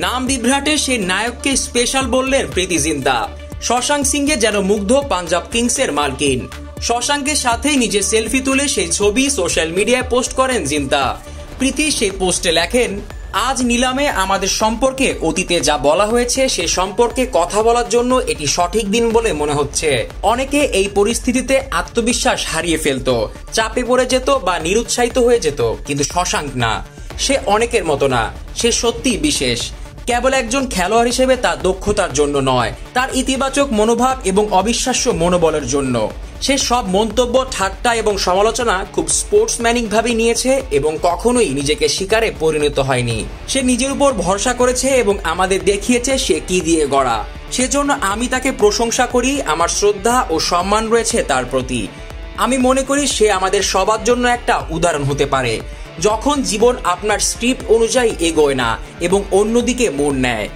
নাম বিভ্রাটে সেই নায়ককে স্পেশাল বললেন প্রীতি জিন্তা। শশাঙ্ক সিংহে যেন মুগ্ধ পাঞ্জাব কিংসের মালকিন। শশাঙ্কের সাথেই নিজের সেলফি তুলে সেই ছবি সোশ্যাল মিডিয়ায় পোস্ট করেন জিন্তা। প্রীতি সেই পোস্টে লেখেন, আজ নিলামে আমাদের সম্পর্কে অতীতে যা বলা হয়েছে সে সম্পর্কে কথা বলার জন্য এটি সঠিক দিন বলে মনে হচ্ছে। অনেকে এই পরিস্থিতিতে আত্মবিশ্বাস হারিয়ে ফেলতো, চাপে পড়ে যেত বা নিরুৎসাহিত হয়ে যেত, কিন্তু শশাঙ্ক না, সে অনেকের মতো না, সে সত্যিই বিশেষ। কেবল একজন খেলোয়াড় হিসেবে তার দক্ষতার জন্য নয়, তার ইতিবাচক মনোভাব এবং অবিশ্বাস্য মনোবলের জন্য। সে সব মন্তব্য, ঠাট্টা এবং সমালোচনা খুব স্পোর্টসম্যানিক ভাবে নিয়েছে এবং কখনোই নিজেকে শিকারে পরিণত হয়নি। সে নিজের উপর ভরসা করেছে এবং আমাদের দেখিয়েছে সে কি দিয়ে গড়া। সেজন্য আমি তাকে প্রশংসা করি, আমার শ্রদ্ধা ও সম্মান রয়েছে তার প্রতি। আমি মনে করি সে আমাদের সবার জন্য একটা উদাহরণ হতে পারে। যখন জীবন আপনার স্ক্রিপ্ট অনুযায়ী এগোয় না এবং অন্যদিকে মোড় নেয়,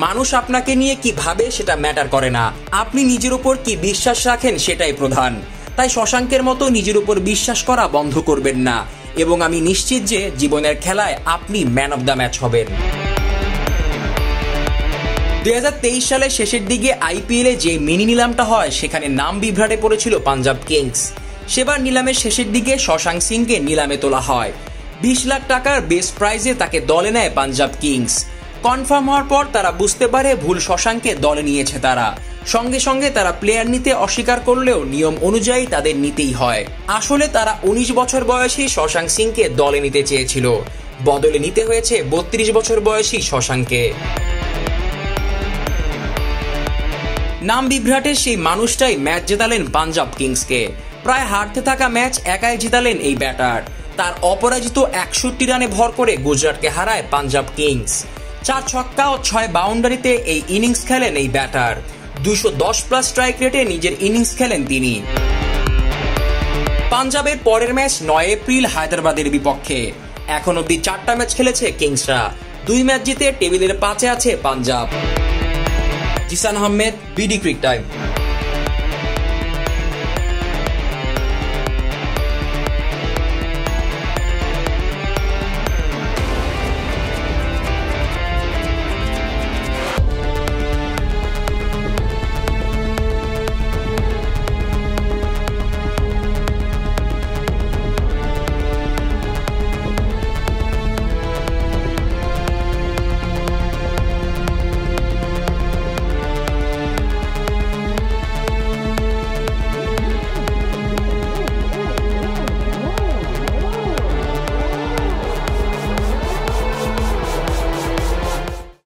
মানুষ আপনাকে নিয়ে কি ভাবে সেটা ম্যাটার করে না, আপনি নিজের উপর কি বিশ্বাস রাখেন সেটাই প্রধান। তাই শশাঙ্কের মতো নিজের উপর বিশ্বাস করা বন্ধ করবেন না এবং আমি নিশ্চিত যে জীবনের খেলায় আপনি ম্যান অব দ্য ম্যাচ হবেন। 2023 সালের শেষের দিকে আইপিএলে যে মিনি নিলামটা হয় সেখানে নাম বিভ্রাটে পড়েছিল পাঞ্জাব কিংস। সেবার নিলামের শেষের দিকে শশাঙ্ক সিংকে নিলামে তোলা হয়। 20 লাখ টাকার বেস্ট প্রাইজে তাকে দলে নেয় পাঞ্জাব কিংস। কনফার্ম হওয়ার পর তারা বুঝতে পারে ভুল শশাঙ্ককে দলে নিয়েছে তারা। সঙ্গে সঙ্গে তারা প্লেয়ার নিতে অস্বীকার করলেও নিয়ম অনুযায়ী তাদের নিতেই হয়। আসলে তারা 19 বছর বয়সী শশাঙ্ক সিংকে দলে নিতে চেয়েছিল, বদলে নিতে হয়েছে 32 বছর বয়সী শশাঙ্ককে। নাম বিভ্রাটের সেই মানুষটাই ম্যাচ জেতালেন পাঞ্জাব কিংসকে। প্রায় হারতে থাকা ম্যাচ একাই জিতালেন এই ব্যাটার। তার অপরাজিত 61 রানে ভর করে গুজরাটকে হারায় পাঞ্জাব কিংস। 4 ছক্কা ও 6 বাউন্ডারিতে এই ইনিংস খেলেন এই ব্যাটার। 210+ স্ট্রাইক রেটে নিজের ইনিংস খেলেন তিনি। পাঞ্জাবের পরের ম্যাচ 9 এপ্রিল হায়দ্রাবাদের বিপক্ষে। এখন অব্দি 4টা ম্যাচ খেলেছে কিংসরা। 2 ম্যাচ জিতে টেবিলের 5-এ আছে পাঞ্জাব। Zeeshan Ahmed, BD ক্রিক time.